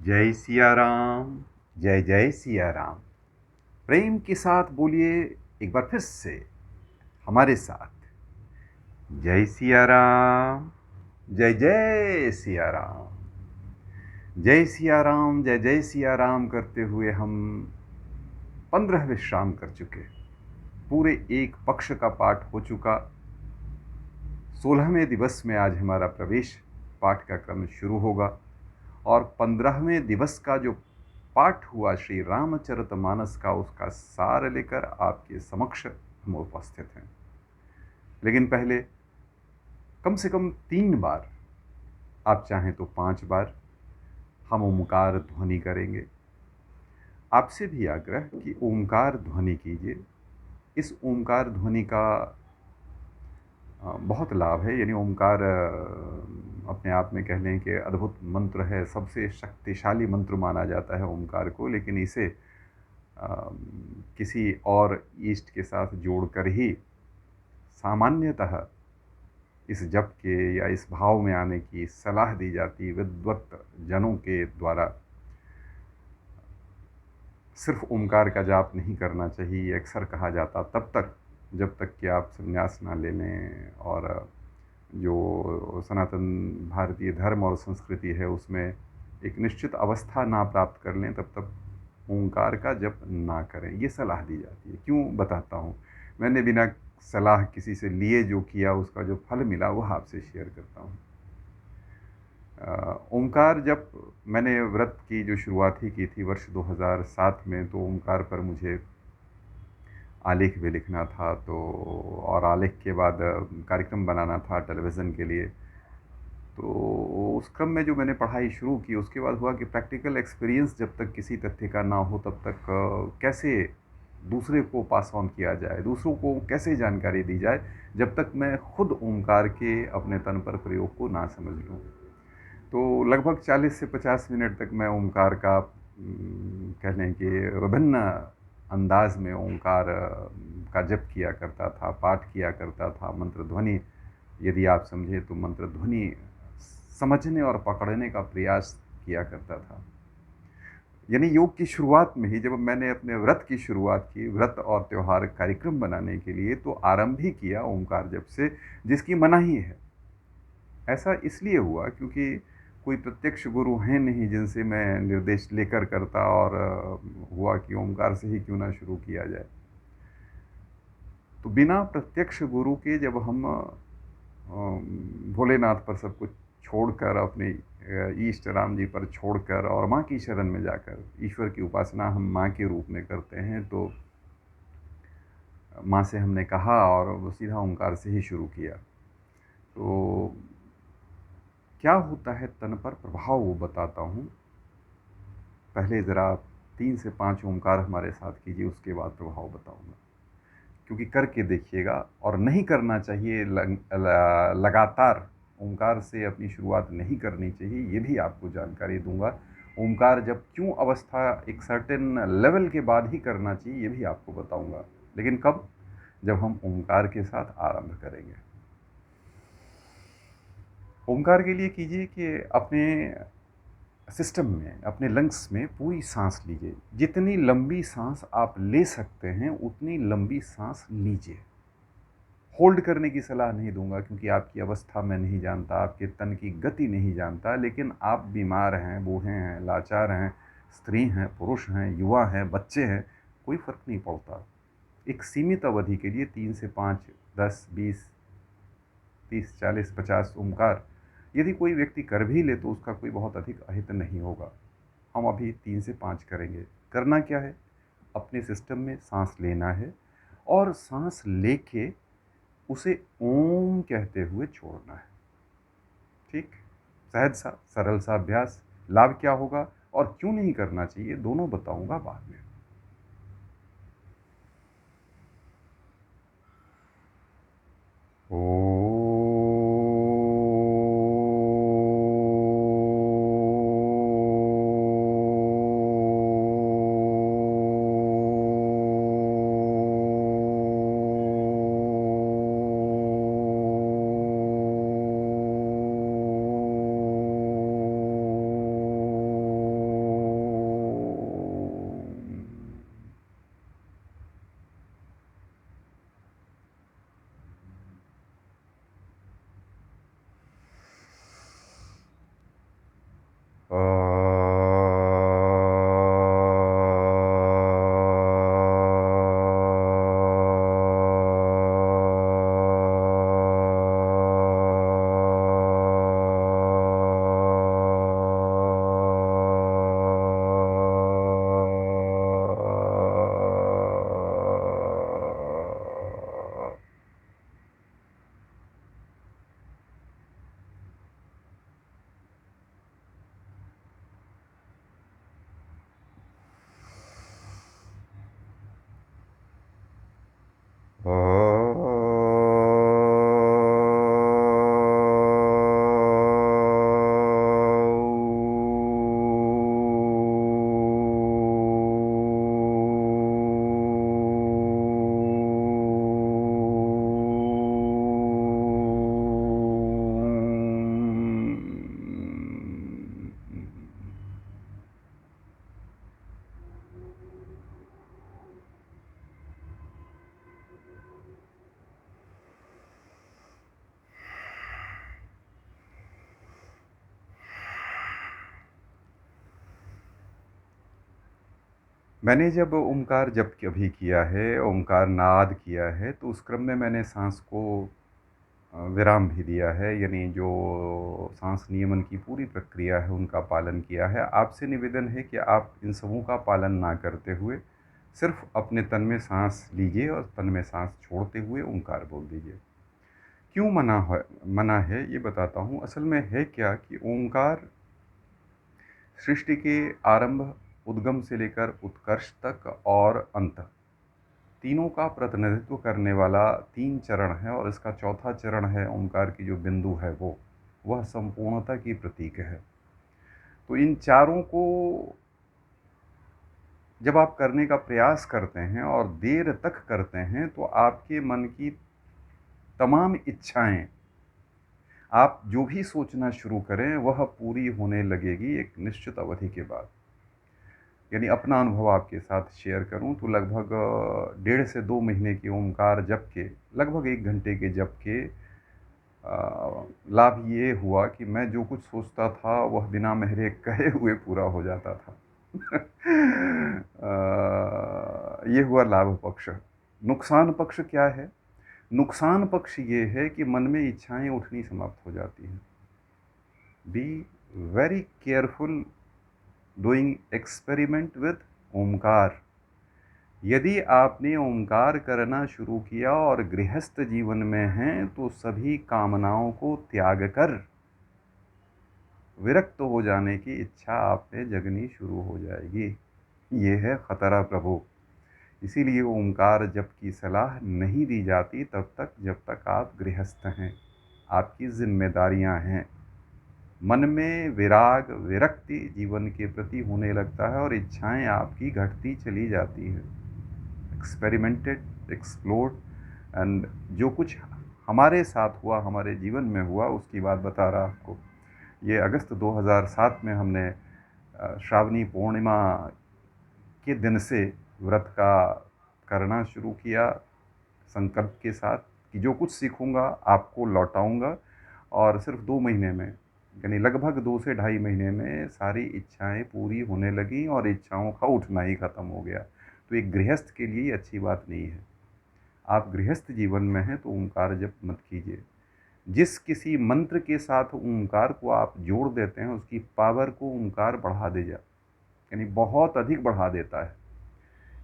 जय सिया राम। जय जय सिया राम। प्रेम के साथ बोलिए एक बार फिर से हमारे साथ, जय सिया राम। जय जय सिया राम। जय सिया राम, जय जय सिया राम करते हुए हम 15 विश्राम कर चुके। पूरे एक पक्ष का पाठ हो चुका। 16वें दिवस में आज हमारा प्रवेश पाठ का क्रम शुरू होगा और 15वें दिवस का जो पाठ हुआ श्री रामचरितमानस का, उसका सार लेकर आपके समक्ष हम उपस्थित हैं। लेकिन पहले कम से कम 3 बार, आप चाहें तो 5 बार हम ओमकार ध्वनि करेंगे। आपसे भी आग्रह कि ओमकार ध्वनि कीजिए। इस ओमकार ध्वनि का बहुत लाभ है। यानी ओमकार अपने आप में कह लें कि अद्भुत मंत्र है, सबसे शक्तिशाली मंत्र माना जाता है ओमकार को। लेकिन इसे किसी और ईष्ट के साथ जोड़कर ही सामान्यतः इस जप के या इस भाव में आने की सलाह दी जाती विद्वत जनों के द्वारा। सिर्फ ओमकार का जाप नहीं करना चाहिए, अक्सर कहा जाता तब तक जब तक कि आप संन्यास ना ले लें और जो सनातन भारतीय धर्म और संस्कृति है उसमें एक निश्चित अवस्था ना प्राप्त कर लें, तब तक ओंकार का जप ना करें, ये सलाह दी जाती है। क्यों बताता हूँ। मैंने बिना सलाह किसी से लिए जो किया, उसका जो फल मिला वह आपसे शेयर करता हूँ। ओंकार जप मैंने व्रत की जो शुरुआत ही की थी वर्ष 2007 में, तो ओंकार पर मुझे आलेख भी लिखना था, तो और आलेख के बाद कार्यक्रम बनाना था टेलीविज़न के लिए। तो उस क्रम में जो मैंने पढ़ाई शुरू की, उसके बाद हुआ कि प्रैक्टिकल एक्सपीरियंस जब तक किसी तथ्य का ना हो तब तक कैसे दूसरे को पास ऑन किया जाए, दूसरों को कैसे जानकारी दी जाए, जब तक मैं खुद ओंकार के अपने तन पर प्रयोग को ना समझ लूँ। तो लगभग 40 से 50 मिनट तक मैं ओंकार का कह लें कि विभिन्न अंदाज में ओंकार का जप किया करता था, पाठ किया करता था। मंत्र ध्वनि, यदि आप समझे तो मंत्र ध्वनि समझने और पकड़ने का प्रयास किया करता था। यानी योग की शुरुआत में ही जब मैंने अपने व्रत की शुरुआत की, व्रत और त्यौहार कार्यक्रम बनाने के लिए, तो आरंभ ही किया ओंकार जप से, जिसकी मनाही है। ऐसा इसलिए हुआ क्योंकि कोई प्रत्यक्ष गुरु हैं नहीं जिनसे मैं निर्देश लेकर करता, और हुआ कि ओंकार से ही क्यों ना शुरू किया जाए। तो बिना प्रत्यक्ष गुरु के जब हम भोलेनाथ पर सब कुछ छोड़कर, अपने ईष्ट राम जी पर छोड़कर और माँ की शरण में जाकर ईश्वर की उपासना हम माँ के रूप में करते हैं, तो माँ से हमने कहा और वो सीधा ओंकार से ही शुरू किया। तो क्या होता है तन पर प्रभाव वो बताता हूँ। पहले ज़रा 3 से 5 ओंकार हमारे साथ कीजिए, उसके बाद प्रभाव बताऊँगा। क्योंकि करके देखिएगा, और नहीं करना चाहिए, लगातार ओंकार से अपनी शुरुआत नहीं करनी चाहिए, ये भी आपको जानकारी दूंगा। ओंकार जब क्यों अवस्था एक सर्टेन लेवल के बाद ही करना चाहिए, ये भी आपको बताऊंगा। लेकिन कब? जब हम ओंकार के साथ आरंभ करेंगे। ओंकार के लिए कीजिए कि अपने सिस्टम में, अपने लंग्स में पूरी सांस लीजिए। जितनी लंबी सांस आप ले सकते हैं उतनी लंबी सांस लीजिए। होल्ड करने की सलाह नहीं दूंगा, क्योंकि आपकी अवस्था मैं नहीं जानता, आपके तन की गति नहीं जानता। लेकिन आप बीमार हैं, बूढ़े हैं, लाचार हैं, स्त्री हैं, पुरुष हैं, युवा हैं, बच्चे हैं, कोई फ़र्क नहीं पड़ता। एक सीमित अवधि के लिए 3 से 5, 10, 20, 30, 40, 50 ओंकार यदि कोई व्यक्ति कर भी ले तो उसका कोई बहुत अधिक अहित नहीं होगा। हम अभी 3 से 5 करेंगे। करना क्या है? अपने सिस्टम में सांस लेना है और सांस लेके उसे ओम कहते हुए छोड़ना है। ठीक? सहज सा सरल सा अभ्यास। लाभ क्या होगा और क्यों नहीं करना चाहिए, दोनों बताऊंगा बाद में। मैंने जब ओमकार जप कभी किया है, ओमकार नाद किया है, तो उस क्रम में मैंने साँस को विराम भी दिया है, यानी जो साँस नियमन की पूरी प्रक्रिया है, उनका पालन किया है। आपसे निवेदन है कि आप इन सबों का पालन ना करते हुए सिर्फ़ अपने तन में साँस लीजिए और तन में साँस छोड़ते हुए ओमकार बोल दीजिए। क्यों मना है ये बताता हूँ। असल में है क्या कि ओमकार सृष्टि के आरंभ, उद्गम से लेकर उत्कर्ष तक और अंत, तीनों का प्रतिनिधित्व करने वाला 3 चरण है और इसका चौथा चरण है ओमकार की जो बिंदु है वह संपूर्णता की प्रतीक है। तो इन चारों को जब आप करने का प्रयास करते हैं और देर तक करते हैं तो आपके मन की तमाम इच्छाएँ, आप जो भी सोचना शुरू करें वह पूरी होने लगेगी एक निश्चित अवधि के बाद। यानी अपना अनुभव आपके साथ शेयर करूं तो लगभग 1.5 से 2 महीने की ओमकार जप के, लगभग 1 घंटे के जप के लाभ ये हुआ कि मैं जो कुछ सोचता था वह बिना मेरे कहे हुए पूरा हो जाता था। ये हुआ लाभ पक्ष। नुकसान पक्ष क्या है? नुकसान पक्ष ये है कि मन में इच्छाएं उठनी समाप्त हो जाती हैं। B very careful doing experiment with Omkar. यदि आपने ओमकार करना शुरू किया और गृहस्थ जीवन में हैं तो सभी कामनाओं को त्याग कर विरक्त हो जाने की इच्छा आप में जगनी शुरू हो जाएगी। ये है खतरा प्रभु। इसीलिए ओमकार जप की सलाह नहीं दी जाती तब तक जब तक आप गृहस्थ हैं, आपकी जिम्मेदारियां हैं। मन में विराग विरक्ति जीवन के प्रति होने लगता है और इच्छाएं आपकी घटती चली जाती हैं। एक्सपेरिमेंटेड, एक्सप्लोर्ड एंड जो कुछ हमारे साथ हुआ, हमारे जीवन में हुआ, उसकी बात बता रहा आपको। ये अगस्त 2007 में हमने श्रावणी पूर्णिमा के दिन से व्रत का करना शुरू किया, संकल्प के साथ कि जो कुछ सीखूंगा आपको लौटाऊंगा। और सिर्फ 2 महीने में, यानी लगभग 2 से ढाई महीने में सारी इच्छाएं पूरी होने लगी और इच्छाओं का उठना ही खत्म हो गया। तो एक गृहस्थ के लिए अच्छी बात नहीं है। आप गृहस्थ जीवन में हैं तो ओंकार जप मत कीजिए। जिस किसी मंत्र के साथ ओंकार को आप जोड़ देते हैं उसकी पावर को ओंकार बढ़ा दे जा, यानी बहुत अधिक बढ़ा देता है।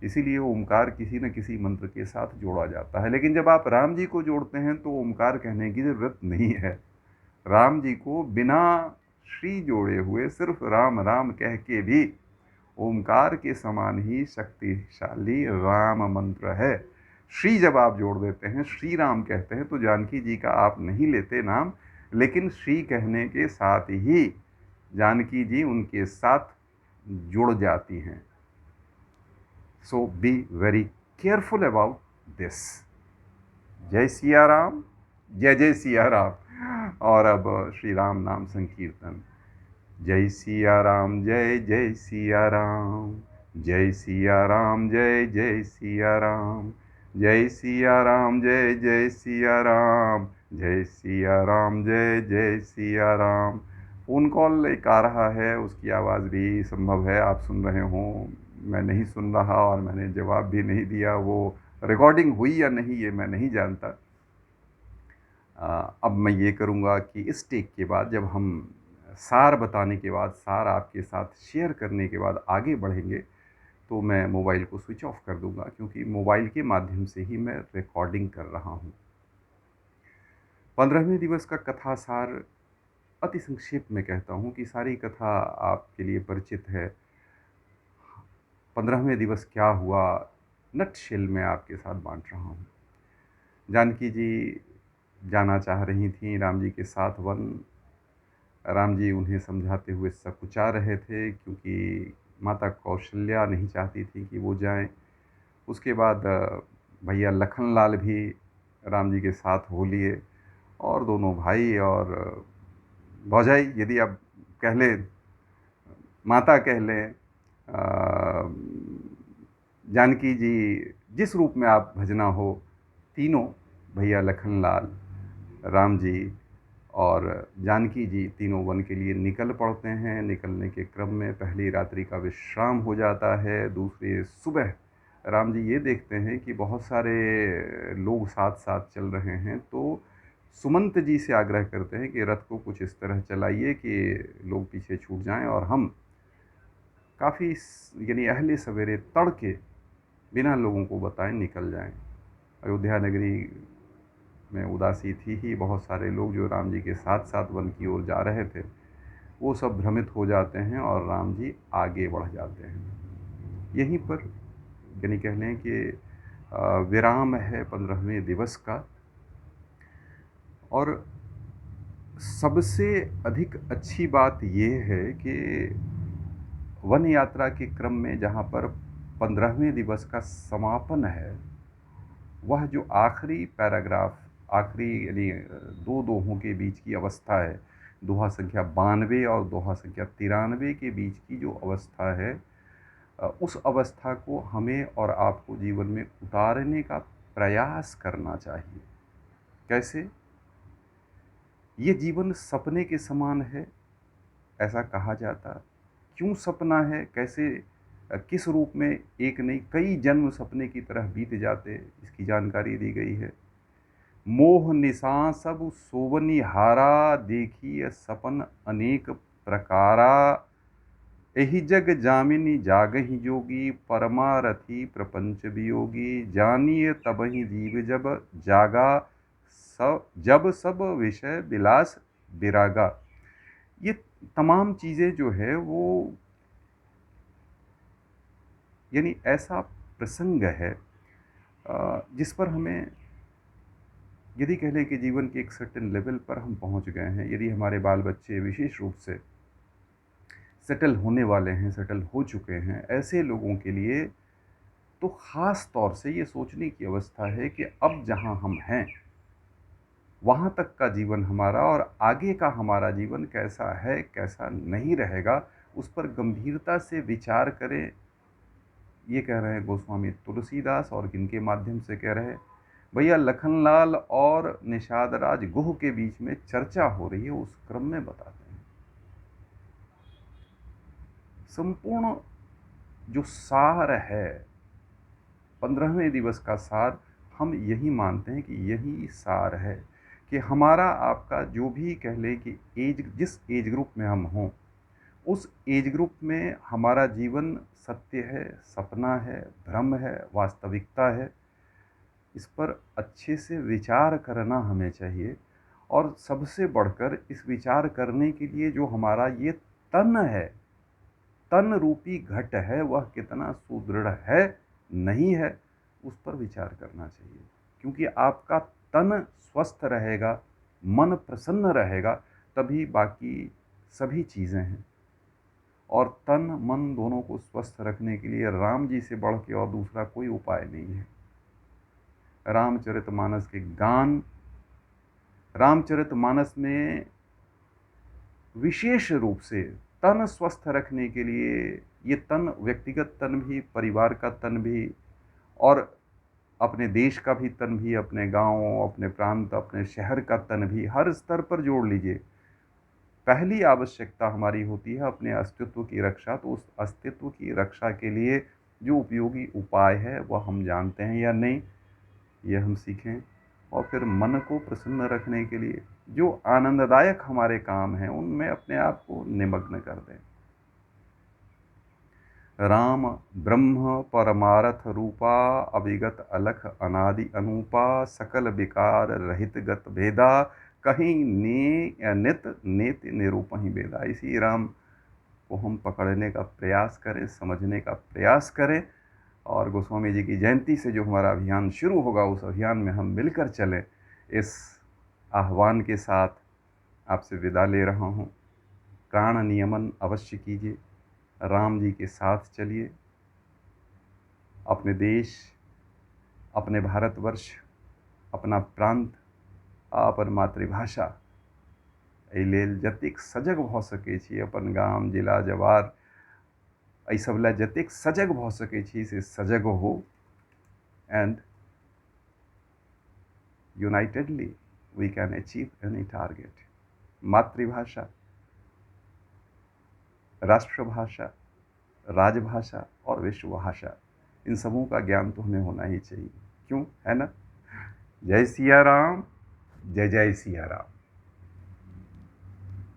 इसीलिए ओमकार किसी न किसी मंत्र के साथ जोड़ा जाता है। लेकिन जब आप राम जी को जोड़ते हैं तो ओमकार कहने की ज़रूरत नहीं है। राम जी को बिना श्री जोड़े हुए सिर्फ राम राम कह के भी ओमकार के समान ही शक्तिशाली राम मंत्र है। श्री जब आप जोड़ देते हैं, श्री राम कहते हैं, तो जानकी जी का आप नहीं लेते नाम, लेकिन श्री कहने के साथ ही जानकी जी उनके साथ जुड़ जाती हैं। So be very careful about this. जय सिया राम, जय जय सिया राम। और अब श्री राम नाम संकीर्तन। जय सिया राम, जय जय सिया राम, जय सिया राम, जय जय सिया राम, जय सिया राम, जय जय सिया राम, जय सिया राम, जय जय सिया राम। फ़ोन कॉल एक आ रहा है, उसकी आवाज़ भी संभव है आप सुन रहे हों, मैं नहीं सुन रहा और मैंने जवाब भी नहीं दिया। वो रिकॉर्डिंग हुई या नहीं ये मैं नहीं जानता। अब मैं ये करूँगा कि इस टेक के बाद जब हम सार बताने के बाद, सार आपके साथ शेयर करने के बाद आगे बढ़ेंगे, तो मैं मोबाइल को स्विच ऑफ कर दूँगा, क्योंकि मोबाइल के माध्यम से ही मैं रिकॉर्डिंग कर रहा हूँ। 15वें दिवस का कथा सार अति संक्षेप में कहता हूँ कि सारी कथा आपके लिए परिचित है। 15वें दिवस क्या हुआ, नटशेल में आपके साथ बाँट रहा हूँ। जानकी जी जाना चाह रही थीं राम जी के साथ वन। राम जी उन्हें समझाते हुए सकुचा रहे थे, क्योंकि माता कौशल्या नहीं चाहती थी कि वो जाएँ। उसके बाद भैया लखनलाल भी राम जी के साथ हो लिए, और दोनों भाई और भौजाई यदि आप कह लें, माता कह लें, जानकी जी, जिस रूप में आप भजना हो, तीनों भैया लखनलाल, राम जी और जानकी जी तीनों वन के लिए निकल पड़ते हैं। निकलने के क्रम में पहली रात्रि का विश्राम हो जाता है। दूसरी सुबह राम जी ये देखते हैं कि बहुत सारे लोग साथ साथ चल रहे हैं, तो सुमंत जी से आग्रह करते हैं कि रथ को कुछ इस तरह चलाइए कि लोग पीछे छूट जाएं और हम काफ़ी यानी अहले सवेरे तड़के बिना लोगों को बताए निकल जाएं। अयोध्या नगरी में उदासी थी ही, बहुत सारे लोग जो राम जी के साथ साथ वन की ओर जा रहे थे, वो सब भ्रमित हो जाते हैं और राम जी आगे बढ़ जाते हैं। यहीं पर यानी कह लें कि विराम है 15वें दिवस का। और सबसे अधिक अच्छी बात ये है कि वन यात्रा के क्रम में जहाँ पर 15वें दिवस का समापन है, वह जो आखिरी पैराग्राफ, आखिरी यानी दो दोहों के बीच की अवस्था है, दोहा संख्या 92 और दोहा संख्या 93 के बीच की जो अवस्था है, उस अवस्था को हमें और आपको जीवन में उतारने का प्रयास करना चाहिए। कैसे? ये जीवन सपने के समान है, ऐसा कहा जाता। क्यों सपना है? कैसे, किस रूप में एक नहीं कई जन्म सपने की तरह बीत जाते, इसकी जानकारी दी गई है। मोह निशा सब सोवनी हारा, देखिए सपन अनेक प्रकारा। एहि जग जामिनी जागहि जोगी, परमारथी प्रपंच वियोगी। जानिए तबहि जीव जब जागा, सब जब सब विषय विलास विरागा। ये तमाम चीज़ें जो है वो यानी ऐसा प्रसंग है जिस पर हमें यदि कह लें कि जीवन के एक सर्टेन लेवल पर हम पहुंच गए हैं, यदि हमारे बाल बच्चे विशेष रूप से सेटल होने वाले हैं, सेटल हो चुके हैं, ऐसे लोगों के लिए तो ख़ास तौर से ये सोचने की अवस्था है कि अब जहाँ हम हैं वहाँ तक का जीवन हमारा और आगे का हमारा जीवन कैसा है, कैसा नहीं रहेगा, उस पर गंभीरता से विचार करें। ये कह रहे हैं गोस्वामी तुलसीदास, और किनके माध्यम से कह रहे हैं? भैया लखनलाल और निषाद राज गुह के बीच में चर्चा हो रही है, उस क्रम में बताते हैं। संपूर्ण जो सार है 15वें दिवस का सार, हम यही मानते हैं कि यही सार है कि हमारा आपका जो भी कह लें कि एज, जिस एज ग्रुप में हम हों, उस एज ग्रुप में हमारा जीवन सत्य है, सपना है, भ्रम है, वास्तविकता है, इस पर अच्छे से विचार करना हमें चाहिए। और सबसे बढ़कर इस विचार करने के लिए जो हमारा ये तन है, तन रूपी घट है, वह कितना सुदृढ़ है, नहीं है, उस पर विचार करना चाहिए। क्योंकि आपका तन स्वस्थ रहेगा, मन प्रसन्न रहेगा, तभी बाकी सभी चीज़ें हैं। और तन मन दोनों को स्वस्थ रखने के लिए राम जी से बढ़ के और दूसरा कोई उपाय नहीं है। रामचरितमानस के गान, रामचरितमानस में विशेष रूप से तन स्वस्थ रखने के लिए, ये तन व्यक्तिगत तन भी, परिवार का तन भी, और अपने देश का भी तन भी, अपने गांव, अपने प्रांत, अपने शहर का तन भी, हर स्तर पर जोड़ लीजिए। पहली आवश्यकता हमारी होती है अपने अस्तित्व की रक्षा। तो उस अस्तित्व की रक्षा के लिए जो उपयोगी उपाय है वह हम जानते हैं या नहीं, ये हम सीखें। और फिर मन को प्रसन्न रखने के लिए जो आनंददायक हमारे काम हैं उनमें अपने आप को निमग्न कर दें। राम ब्रह्म परमारथ रूपा, अविगत अलख अनादि अनूपा, सकल विकार रहित गत भेदा, कहीं ने नित नेत निरूपहि बेदा। इसी राम को हम पकड़ने का प्रयास करें, समझने का प्रयास करें, और गोस्वामी जी की जयंती से जो हमारा अभियान शुरू होगा उस अभियान में हम मिलकर चलें। इस आह्वान के साथ आपसे विदा ले रहा हूँ। प्राण नियमन अवश्य कीजिए, राम जी के साथ चलिए। अपने देश, अपने भारतवर्ष, अपना प्रांत, अपन मातृभाषा एहि लेल जतेक सजग भऽ सकै छी, अपन गाम जिला जवार एहि सब लए जतेक सजग भऽ सकै छी से सजग हो। And unitedly we can achieve any target. मातृभाषा, राष्ट्रभाषा, राजभाषा और विश्वभाषा, इन सबों का ज्ञान तो हमें होना ही चाहिए। क्यों, है ना? जय सिया राम, जय जय सिया राम।